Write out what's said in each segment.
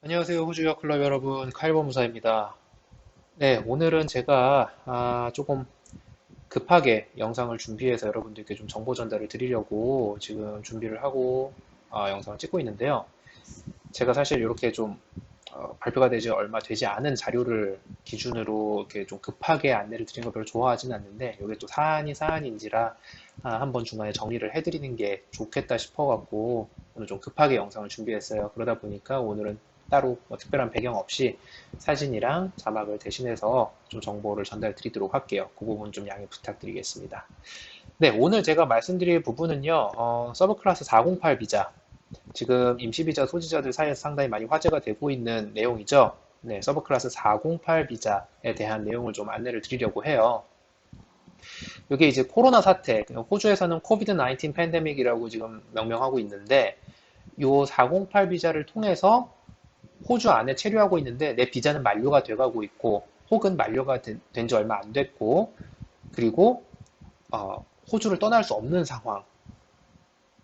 안녕하세요. 호주 유학 클럽 여러분, 카일 법무사입니다. 네, 오늘은 제가 조금 급하게 영상을 준비해서 여러분들께 좀 정보 전달을 드리려고 지금 준비를 하고 영상을 찍고 있는데요. 제가 사실 이렇게 좀 발표가 되지 얼마 되지 않은 자료를 기준으로 이렇게 좀 급하게 안내를 드리는 걸 별로 좋아하지는 않는데, 이게 또 사안이 사안인지라 한번 중간에 정리를 해드리는 게 좋겠다 싶어갖고 오늘 좀 급하게 영상을 준비했어요. 그러다 보니까 오늘은 따로 뭐 특별한 배경 없이 사진이랑 자막을 대신해서 좀 정보를 전달 드리도록 할게요. 그 부분 좀 양해 부탁드리겠습니다. 네, 오늘 제가 말씀드릴 부분은요, 서브클래스 408 비자. 지금 임시비자 소지자들 사이에서 상당히 많이 화제가 되고 있는 내용이죠. 네, 서브클래스 408 비자에 대한 내용을 좀 안내를 드리려고 해요. 이게 이제 코로나 사태, 호주에서는 코비드-19 팬데믹이라고 지금 명명하고 있는데, 요 408 비자를 통해서 호주 안에 체류하고 있는데 내 비자는 만료가 돼가고 있고, 혹은 만료가 된 지 얼마 안 됐고, 그리고 호주를 떠날 수 없는 상황,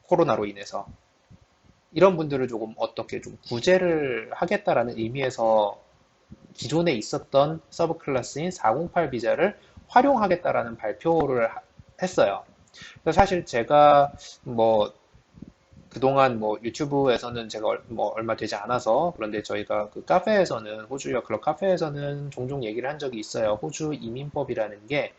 코로나로 인해서. 이런 분들을 조금 어떻게 좀 구제를 하겠다라는 의미에서 기존에 있었던 서브 클래스인 408 비자를 활용하겠다라는 발표를 했어요. 그래서 사실 제가 뭐 그동안 뭐 유튜브에서는 제가 뭐 얼마 되지 않아서, 그런데 저희가 그 카페에서는, 호주 유학 클럽 카페에서는 종종 얘기를 한 적이 있어요. 호주 이민법이라는 게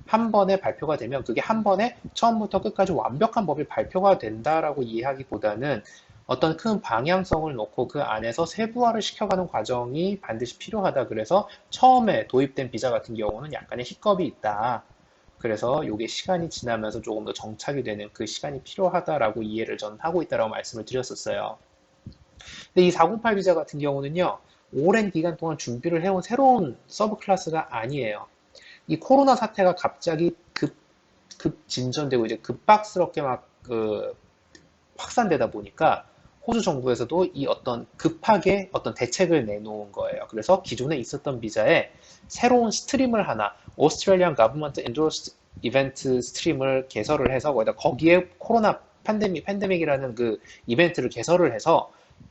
한 번에 발표가 되면 그게 한 번에 처음부터 끝까지 완벽한 법이 발표가 된다라고 이해하기보다는 어떤 큰 방향성을 놓고 그 안에서 세부화를 시켜가는 과정이 반드시 필요하다. 그래서 처음에 도입된 비자 같은 경우는 약간의 히컵이 있다. 그래서 이게 시간이 지나면서 조금 더 정착이 되는 그 시간이 필요하다라고 이해를 전 하고 있다라고 말씀을 드렸었어요. 근데 이 408 비자 같은 경우는요, 오랜 기간 동안 준비를 해온 새로운 서브 클래스가 아니에요. 이 코로나 사태가 갑자기 급 진전되고 이제 급박스럽게 막 확산되다 보니까 호주 정부에서도 이 어떤 급하게 어떤 대책을 내놓은 거예요. 그래서 기존에 있었던 비자에 새로운 스트림을 하나, Australian Government Endorsed Event 스트림을 개설을 해서 거기에 코로나 팬데믹이라는 그 이벤트를 개설을 해서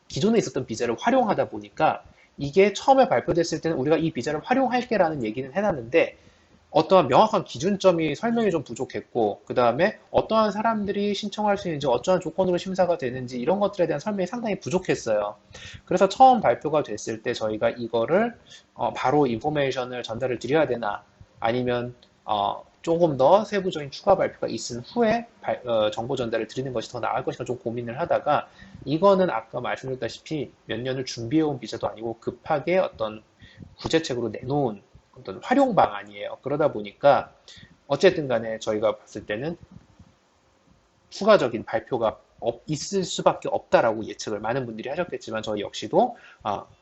기존에 있었던 비자를 활용하다 보니까, 이게 처음에 발표됐을 때는 우리가 이 비자를 활용할게라는 얘기는 해놨는데 어떠한 명확한 기준점이 설명이 좀 부족했고, 그 다음에 어떠한 사람들이 신청할 수 있는지, 어떠한 조건으로 심사가 되는지, 이런 것들에 대한 설명이 상당히 부족했어요. 그래서 처음 발표가 됐을 때 저희가 이거를 바로 인포메이션을 전달을 드려야 되나, 아니면 조금 더 세부적인 추가 발표가 있은 후에 정보 전달을 드리는 것이 더 나을 것인가 좀 고민을 하다가, 이거는 아까 말씀드렸다시피 몇 년을 준비해온 비자도 아니고 급하게 어떤 구제책으로 내놓은 어떤 활용 방안이에요. 그러다 보니까 어쨌든 간에 저희가 봤을 때는 추가적인 발표가 있을 수밖에 없다라고 예측을 많은 분들이 하셨겠지만, 저희 역시도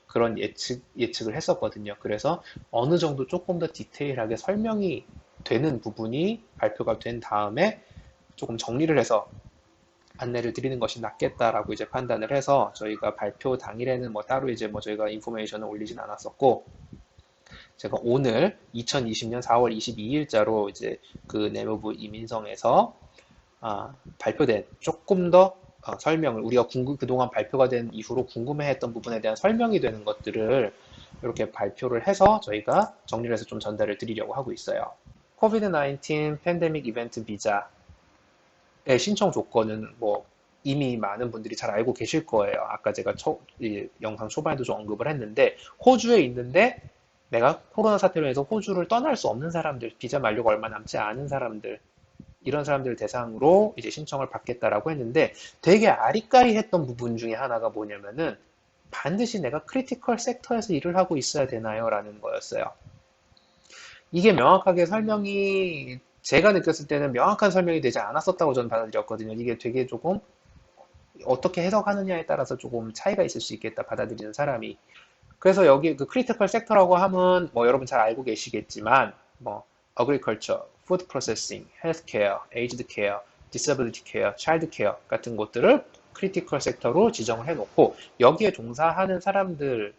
그런 예측을 했었거든요. 그래서 어느 정도 조금 더 디테일하게 설명이 되는 부분이 발표가 된 다음에 조금 정리를 해서 안내를 드리는 것이 낫겠다라고 이제 판단을 해서, 저희가 발표 당일에는 뭐 따로 이제 뭐 저희가 인포메이션을 올리진 않았었고, 제가 오늘 2020년 4월 22일자로 이제 그 내무부 이민성에서 발표된 조금 더 설명을, 우리가 그동안 발표가 된 이후로 궁금해했던 부분에 대한 설명이 되는 것들을 이렇게 발표를 해서 저희가 정리를 해서 좀 전달을 드리려고 하고 있어요. 코비드-19 팬데믹 이벤트 비자의 신청 조건은 뭐 이미 많은 분들이 잘 알고 계실 거예요. 아까 제가 이 영상 초반에도 좀 언급을 했는데, 호주에 있는데 내가 코로나 사태로 해서 호주를 떠날 수 없는 사람들, 비자 만료가 얼마 남지 않은 사람들, 이런 사람들 대상으로 이제 신청을 받겠다라고 했는데, 되게 아리까리했던 부분 중에 하나가 뭐냐면은, 반드시 내가 크리티컬 섹터에서 일을 하고 있어야 되나요? 라는 거였어요. 이게 명확하게 설명이, 제가 느꼈을 때는 명확한 설명이 되지 않았었다고 저는 받아들였거든요. 이게 되게 조금 어떻게 해석하느냐에 따라서 조금 차이가 있을 수 있겠다, 받아들이는 사람이. 그래서 여기 그 크리티컬 섹터라고 하면 뭐 여러분 잘 알고 계시겠지만, 뭐 agriculture, food processing, healthcare, aged care, disability care, child care 같은 곳들을 크리티컬 섹터로 지정을 해놓고, 여기에 종사하는 사람들에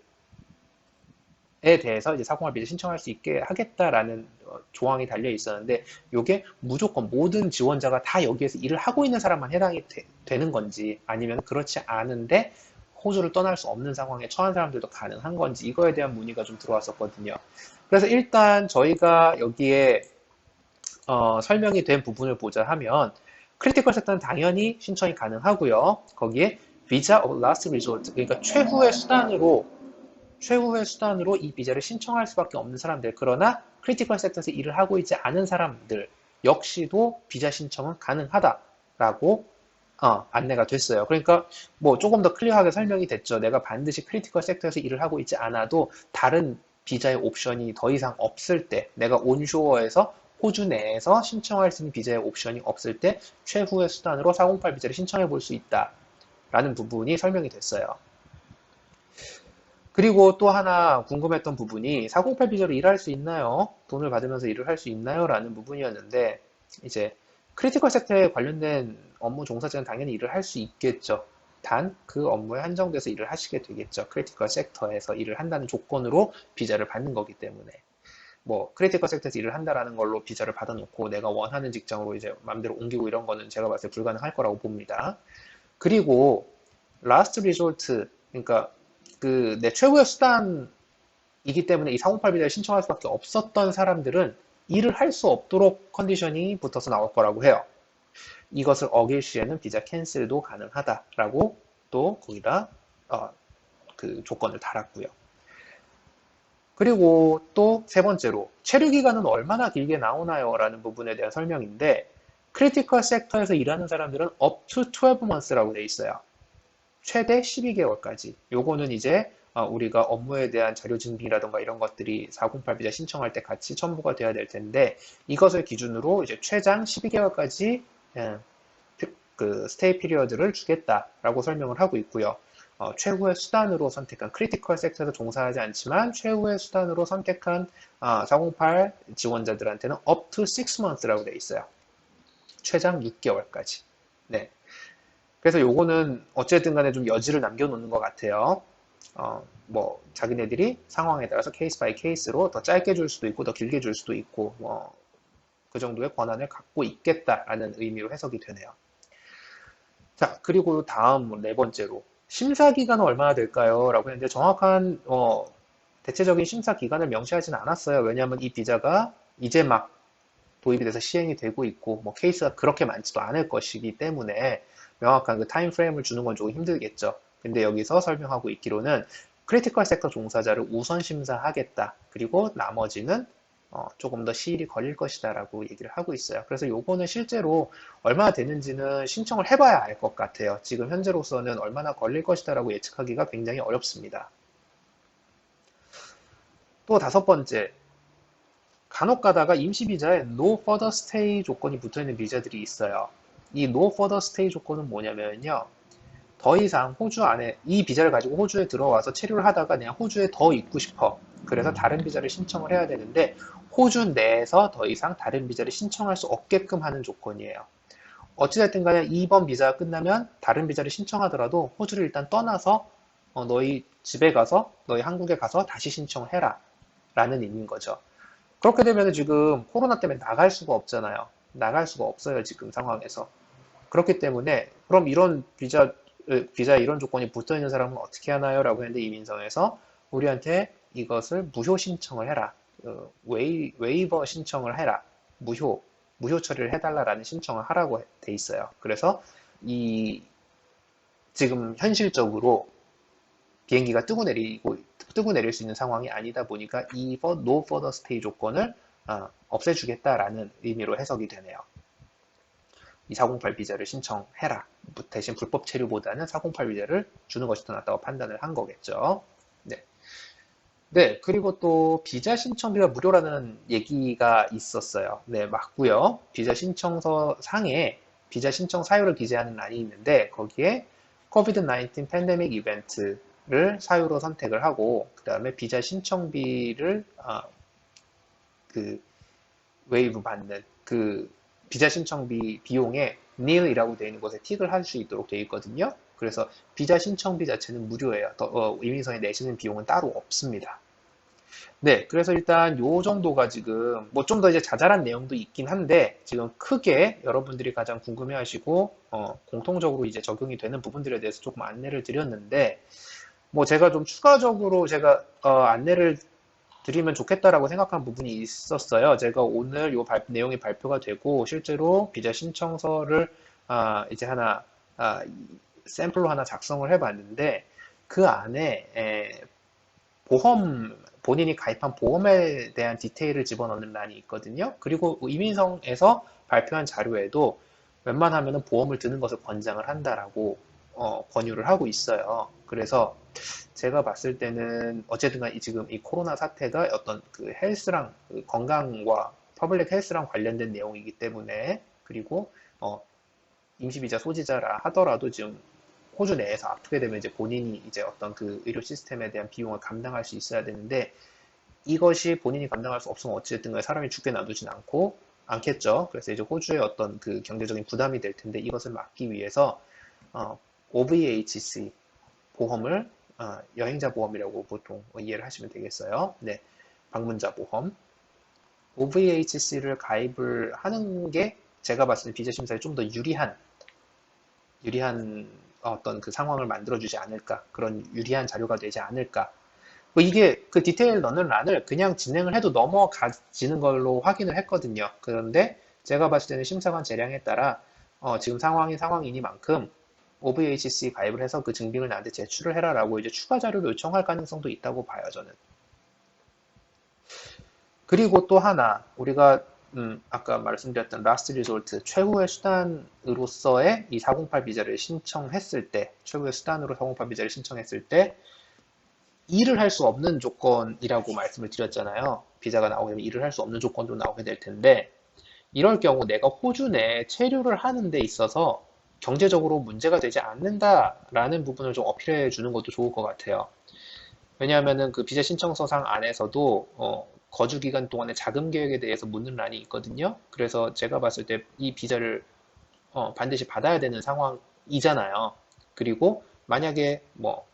대해서 이제 사공활 비자 신청할 수 있게 하겠다라는 조항이 달려 있었는데, 이게 무조건 모든 지원자가 다 여기에서 일을 하고 있는 사람만 해당이 되는 건지, 아니면 그렇지 않은데 호주를 떠날 수 없는 상황에 처한 사람들도 가능한 건지 이거에 대한 문의가 좀 들어왔었거든요. 그래서 일단 저희가 여기에 설명이 된 부분을 보자 하면 크리티컬 섹터는 당연히 신청이 가능하고요. 거기에 비자 of last resort, 그러니까 최후의 수단으로 이 비자를 신청할 수밖에 없는 사람들, 그러나 크리티컬 섹터에서 일을 하고 있지 않은 사람들 역시도 비자 신청은 가능하다라고 안내가 됐어요. 그러니까 뭐 조금 더 클리어하게 설명이 됐죠. 내가 반드시 크리티컬 섹터에서 일을 하고 있지 않아도 다른 비자의 옵션이 더 이상 없을 때, 내가 온쇼어에서 호주 내에서 신청할 수 있는 비자의 옵션이 없을 때 최후의 수단으로 408 비자를 신청해 볼 수 있다라는 부분이 설명이 됐어요. 그리고 또 하나 궁금했던 부분이 408 비자로 일할 수 있나요? 돈을 받으면서 일을 할 수 있나요? 라는 부분이었는데, 이제 크리티컬 섹터에 관련된 업무 종사자는 당연히 일을 할 수 있겠죠. 단 그 업무에 한정돼서 일을 하시게 되겠죠. 크리티컬 섹터에서 일을 한다는 조건으로 비자를 받는 거기 때문에. 뭐 크리티컬 섹터에서 일을 한다라는 걸로 비자를 받아놓고 내가 원하는 직장으로 이제 마음대로 옮기고 이런 거는 제가 봤을 때 불가능할 거라고 봅니다. 그리고 라스트 리조트, 그러니까 그 내 최고의 수단이기 때문에 이 408 비자를 신청할 수밖에 없었던 사람들은 일을 할 수 없도록 컨디션이 붙어서 나올 거라고 해요. 이것을 어길 시에는 비자 캔슬도 가능하다라고 또 거기다 그 조건을 달았고요. 그리고 또 세 번째로 체류 기간은 얼마나 길게 나오나요? 라는 부분에 대한 설명인데, 크리티컬 섹터에서 일하는 사람들은 up to 12months라고 돼 있어요. 최대 12개월까지. 요거는 이제 우리가 업무에 대한 자료 증빙이라던가 이런 것들이 408 비자 신청할 때 같이 첨부가 돼야 될 텐데, 이것을 기준으로 이제 최장 12개월까지 그 스테이 피리어드를 주겠다라고 설명을 하고 있고요. 최후의 수단으로 선택한 크리티컬 섹터에서 종사하지 않지만 최후의 수단으로 선택한 408 지원자들한테는 up to 6months라고 되어 있어요. 최장 6개월까지. 네. 그래서 요거는 어쨌든 간에 좀 여지를 남겨놓는 것 같아요. 뭐 자기네들이 상황에 따라서 케이스 바이 케이스로 더 짧게 줄 수도 있고 더 길게 줄 수도 있고 그 정도의 권한을 갖고 있겠다라는 의미로 해석이 되네요. 자, 그리고 다음 네 번째로 심사 기간은 얼마나 될까요? 라고 했는데 정확한 대체적인 심사 기간을 명시하지는 않았어요. 왜냐하면 이 비자가 이제 막 도입이 돼서 시행이 되고 있고 뭐 케이스가 그렇게 많지도 않을 것이기 때문에 명확한 그 타임 프레임을 주는 건 조금 힘들겠죠. 근데 여기서 설명하고 있기로는 크리티컬 섹터 종사자를 우선 심사하겠다. 그리고 나머지는 조금 더 시일이 걸릴 것이다 라고 얘기를 하고 있어요. 그래서 요거는 실제로 얼마나 되는지는 신청을 해봐야 알 것 같아요. 지금 현재로서는 얼마나 걸릴 것이다 라고 예측하기가 굉장히 어렵습니다. 또 다섯 번째, 간혹 가다가 임시 비자에 No Further Stay 조건이 붙어있는 비자들이 있어요. 이 No Further Stay 조건은 뭐냐면요. 더 이상 호주 안에 이 비자를 가지고 호주에 들어와서 체류를 하다가 그냥 호주에 더 있고 싶어. 그래서 다른 비자를 신청을 해야 되는데 호주 내에서 더 이상 다른 비자를 신청할 수 없게끔 하는 조건이에요. 어찌됐든 간에 이번 비자가 끝나면 다른 비자를 신청하더라도 호주를 일단 떠나서 너희 집에 가서 너희 한국에 가서 다시 신청을 해라 라는 의미인 거죠. 그렇게 되면 지금 코로나 때문에 나갈 수가 없잖아요. 나갈 수가 없어요, 지금 상황에서. 그렇기 때문에 그럼 이런 비자에 이런 조건이 붙어 있는 사람은 어떻게 하나요? 라고 했는데 이민성에서 우리한테 이것을 무효 신청을 해라. 웨이버 신청을 해라. 무효 처리를 해달라라는 신청을 하라고 돼 있어요. 그래서 지금 현실적으로 비행기가 뜨고 내릴 수 있는 상황이 아니다 보니까 이 No Further Stay 조건을 없애주겠다라는 의미로 해석이 되네요. 이 408 비자를 신청해라. 대신 불법 체류보다는 408 비자를 주는 것이 더 낫다고 판단을 한 거겠죠. 네. 네, 그리고 또 비자 신청비가 무료라는 얘기가 있었어요. 네, 맞고요. 비자 신청서 상에 비자 신청 사유를 기재하는 란이 있는데 거기에 COVID-19 팬데믹 이벤트를 사유로 선택을 하고 그 다음에 비자 신청비를 그 웨이브 받는 그 비자 신청비 비용에 nil이라고 되어 있는 곳에 틱을 할 수 있도록 되어 있거든요. 그래서 비자 신청비 자체는 무료예요. 이민성에 내시는 비용은 따로 없습니다. 네, 그래서 일단 요 정도가 지금 뭐 좀 더 이제 자잘한 내용도 있긴 한데 지금 크게 여러분들이 가장 궁금해하시고 공통적으로 이제 적용이 되는 부분들에 대해서 조금 안내를 드렸는데 뭐 제가 좀 추가적으로 제가 안내를 드리면 좋겠다라고 생각한 부분이 있었어요. 제가 오늘 요 내용이 발표가 되고 실제로 비자 신청서를 이제 하나 샘플로 하나 작성을 해봤는데 그 안에 보험 본인이 가입한 보험에 대한 디테일을 집어넣는 란이 있거든요. 그리고 이민성에서 발표한 자료에도 웬만하면 보험을 드는 것을 권장을 한다라고 권유를 하고 있어요. 그래서 제가 봤을 때는 어쨌든 지금 이 코로나 사태가 어떤 그 헬스랑 그 건강과 퍼블릭 헬스랑 관련된 내용이기 때문에 그리고 임시비자 소지자라 하더라도 지금 호주 내에서 아프게 되면 이제 본인이 이제 어떤 그 의료 시스템에 대한 비용을 감당할 수 있어야 되는데 이것이 본인이 감당할 수 없으면 어찌됐든 간에 사람이 죽게 놔두진 않겠죠. 그래서 이제 호주의 어떤 그 경제적인 부담이 될 텐데 이것을 막기 위해서 OVHC 보험을 여행자 보험이라고 보통 이해를 하시면 되겠어요. 네, 방문자 보험. OVHC를 가입을 하는 게 제가 봤을 때 비자 심사에 좀 더 유리한 어떤 그 상황을 만들어주지 않을까, 그런 유리한 자료가 되지 않을까. 뭐 이게 그 디테일 넣는 란을 그냥 진행을 해도 넘어가지는 걸로 확인을 했거든요. 그런데 제가 봤을 때는 심사관 재량에 따라 지금 상황이 상황이니만큼 OVHC 가입을 해서 그 증빙을 나한테 제출을 해라라고 이제 추가 자료를 요청할 가능성도 있다고 봐요, 저는. 그리고 또 하나, 우리가 아까 말씀드렸던 라스트 리솔트, 최후의 수단으로서의 이 408 비자를 신청했을 때, 최후의 수단으로 408 비자를 신청했을 때, 일을 할 수 없는 조건이라고 말씀을 드렸잖아요. 비자가 나오게 되면 일을 할 수 없는 조건도 나오게 될 텐데, 이럴 경우 내가 호주 내에 체류를 하는 데 있어서 경제적으로 문제가 되지 않는다라는 부분을 좀 어필해 주는 것도 좋을 것 같아요. 왜냐하면은 그 비자 신청서상 안에서도 거주 기간 동안의 자금 계획에 대해서 묻는 란이 있거든요. 그래서 제가 봤을 때 이 비자를 반드시 받아야 되는 상황이잖아요. 그리고 만약에 뭐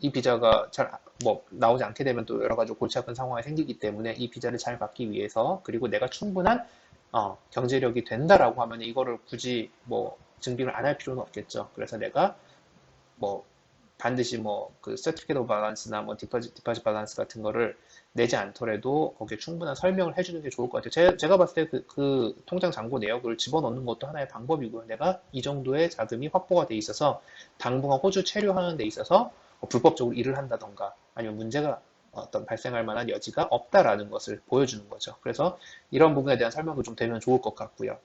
이 비자가 잘 뭐 나오지 않게 되면 또 여러 가지 골치 아픈 상황이 생기기 때문에 이 비자를 잘 받기 위해서 그리고 내가 충분한 경제력이 된다라고 하면 이거를 굳이 뭐 증빙을 안 할 필요는 없겠죠. 그래서 내가 뭐 반드시 뭐 그 서티피케이트 오브 밸런스나 뭐 디파짓 밸런스 같은 거를 내지 않더라도 거기에 충분한 설명을 해주는 게 좋을 것 같아요. 제가 봤을 때 그 통장 잔고 내역을 집어넣는 것도 하나의 방법이고요. 내가 이 정도의 자금이 확보가 돼 있어서 당분간 호주 체류하는 데 있어서 불법적으로 일을 한다던가 아니면 문제가 어떤 발생할 만한 여지가 없다라는 것을 보여주는 거죠. 그래서 이런 부분에 대한 설명도 좀 되면 좋을 것 같고요.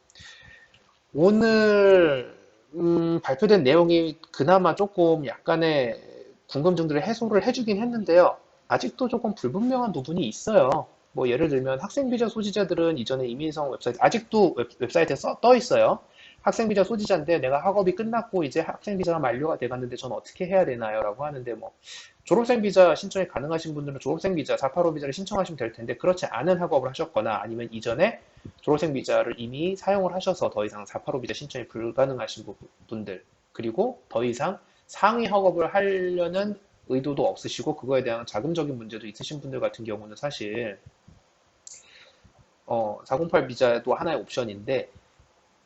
오늘 발표된 내용이 그나마 조금 약간의 궁금증들을 해소를 해주긴 했는데요. 아직도 조금 불분명한 부분이 있어요. 뭐 예를 들면 학생비자 소지자들은 이전에 이민성 웹사이트 아직도 웹사이트에 떠 있어요. 학생비자 소지자인데 내가 학업이 끝났고 이제 학생비자가 만료가 돼갔는데 저는 어떻게 해야 되나요? 라고 하는데 뭐 졸업생 비자 신청이 가능하신 분들은 졸업생 비자 485 비자를 신청하시면 될 텐데 그렇지 않은 학업을 하셨거나 아니면 이전에 졸업생 비자를 이미 사용을 하셔서 더 이상 485 비자 신청이 불가능하신 분들 그리고 더 이상 상위 학업을 하려는 의도도 없으시고 그거에 대한 자금적인 문제도 있으신 분들 같은 경우는 사실 408 비자도 하나의 옵션인데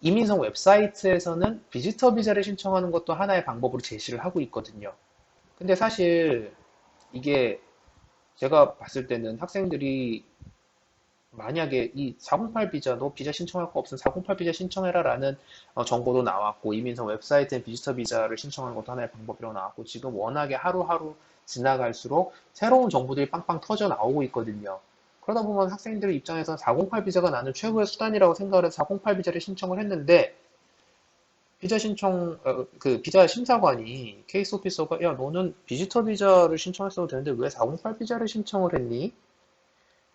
이민성 웹사이트에서는 비지터 비자를 신청하는 것도 하나의 방법으로 제시를 하고 있거든요. 근데 사실 이게 제가 봤을 때는 학생들이 만약에 이 408 비자, 너 비자 신청할 거 없으면 408 비자 신청해라 라는 정보도 나왔고 이민성 웹사이트에 비지터 비자를 신청하는 것도 하나의 방법이라고 나왔고 지금 워낙에 하루하루 지나갈수록 새로운 정보들이 빵빵 터져 나오고 있거든요. 그러다 보면 학생들 입장에서 408 비자가 나는 최고의 수단이라고 생각을 해서 408 비자를 신청을 했는데 비자 신청, 그 비자 심사관이 케이스 오피서가 야 너는 비지터 비자를 신청했어도 되는데 왜 408 비자를 신청을 했니?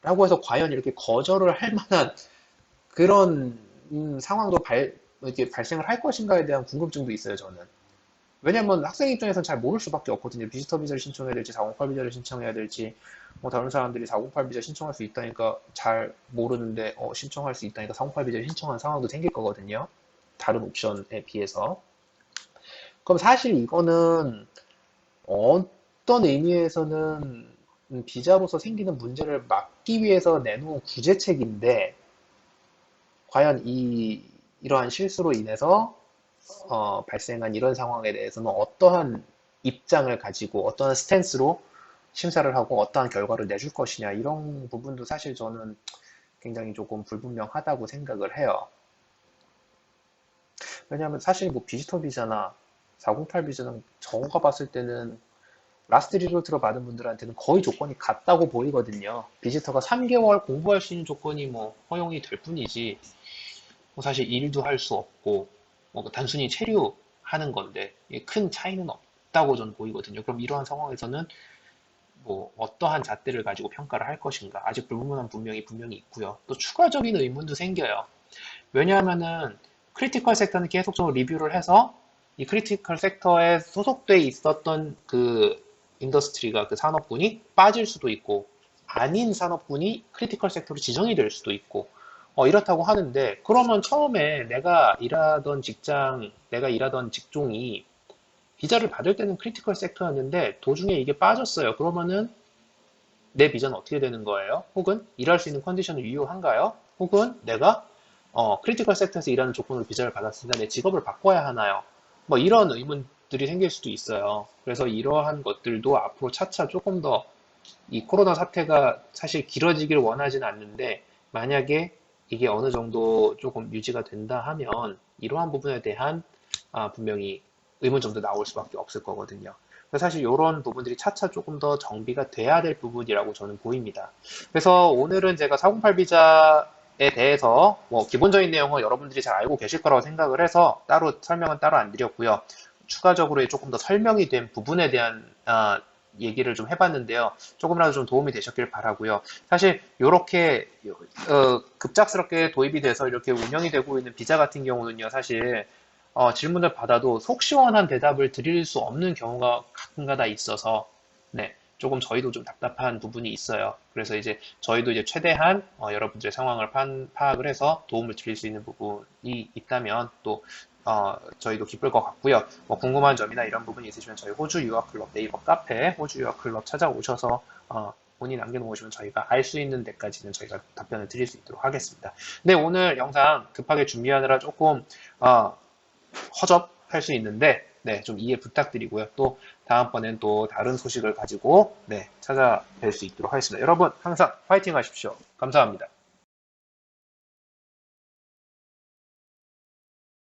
라고 해서 과연 이렇게 거절을 할 만한 그런 상황도 이렇게 발생을 할 것인가에 대한 궁금증도 있어요, 저는. 왜냐면 학생 입장에서는 잘 모를 수밖에 없거든요. 비지터 비자를 신청해야 될지, 408 비자를 신청해야 될지, 뭐 다른 사람들이 408 비자 신청할 수 있다니까 잘 모르는데, 신청할 수 있다니까 408 비자를 신청한 상황도 생길 거거든요. 다른 옵션에 비해서. 그럼 사실 이거는 어떤 의미에서는 비자로서 생기는 문제를 막기 위해서 내놓은 구제책인데, 과연 이러한 실수로 인해서 발생한 이런 상황에 대해서는 어떠한 입장을 가지고 어떠한 스탠스로 심사를 하고 어떠한 결과를 내줄 것이냐, 이런 부분도 사실 저는 굉장히 조금 불분명하다고 생각을 해요. 왜냐하면 사실 뭐 비지터 비자나 408 비자는 저가 봤을 때는 라스트 리조트로 받은 분들한테는 거의 조건이 같다고 보이거든요. 비지터가 3개월 공부할 수 있는 조건이 뭐 허용이 될 뿐이지, 뭐 사실 일도 할 수 없고, 뭐 단순히 체류하는 건데 큰 차이는 없다고 저는 보이거든요. 그럼 이러한 상황에서는 뭐 어떠한 잣대를 가지고 평가를 할 것인가, 아직 불분명한 분명히 있고요. 또 추가적인 의문도 생겨요. 왜냐하면은 크리티컬 섹터는 계속적으로 리뷰를 해서 이 크리티컬 섹터에 소속돼 있었던 그 인더스트리가, 그 산업군이 빠질 수도 있고, 아닌 산업군이 크리티컬 섹터로 지정이 될 수도 있고, 이렇다고 하는데, 그러면 처음에 내가 일하던 직종이 비자를 받을 때는 크리티컬 섹터였는데 도중에 이게 빠졌어요. 그러면은 내 비자는 어떻게 되는 거예요? 혹은 일할 수 있는 컨디션은 유효한가요? 혹은 내가 크리티컬 섹터에서 일하는 조건으로 비자를 받았으니까 내 직업을 바꿔야 하나요? 뭐 이런 의문들이 생길 수도 있어요. 그래서 이러한 것들도 앞으로 차차 조금 더, 이 코로나 사태가 사실 길어지길 원하지는 않는데, 만약에 이게 어느 정도 조금 유지가 된다 하면 이러한 부분에 대한 분명히 의문점도 나올 수밖에 없을 거거든요. 그래서 사실 이런 부분들이 차차 조금 더 정비가 돼야 될 부분이라고 저는 보입니다. 그래서 오늘은 제가 408 비자에 대해서 뭐 기본적인 내용은 여러분들이 잘 알고 계실 거라고 생각을 해서 따로 설명은 따로 안 드렸고요. 추가적으로 조금 더 설명이 된 부분에 대한 얘기를 좀 해봤는데요. 조금이라도 좀 도움이 되셨길 바라고요. 사실 이렇게 급작스럽게 도입이 돼서 이렇게 운영이 되고 있는 비자 같은 경우는요, 사실 질문을 받아도 속 시원한 대답을 드릴 수 없는 경우가 가끔가다 있어서, 네, 조금 저희도 좀 답답한 부분이 있어요. 그래서 이제 저희도 이제 최대한 여러분들의 상황을 파악을 해서 도움을 드릴 수 있는 부분이 있다면 또 저희도 기쁠 것 같고요. 뭐 궁금한 점이나 이런 부분이 있으시면 저희 호주 유학클럽 네이버 카페 호주 유학클럽 찾아오셔서 문의 남겨놓으시면 저희가 알 수 있는 데까지는 저희가 답변을 드릴 수 있도록 하겠습니다. 네, 오늘 영상 급하게 준비하느라 조금 허접할 수 있는데, 네, 좀 이해 부탁드리고요. 또 다음번엔 또 다른 소식을 가지고 네, 찾아뵐 수 있도록 하겠습니다. 여러분 항상 파이팅 하십시오. 감사합니다.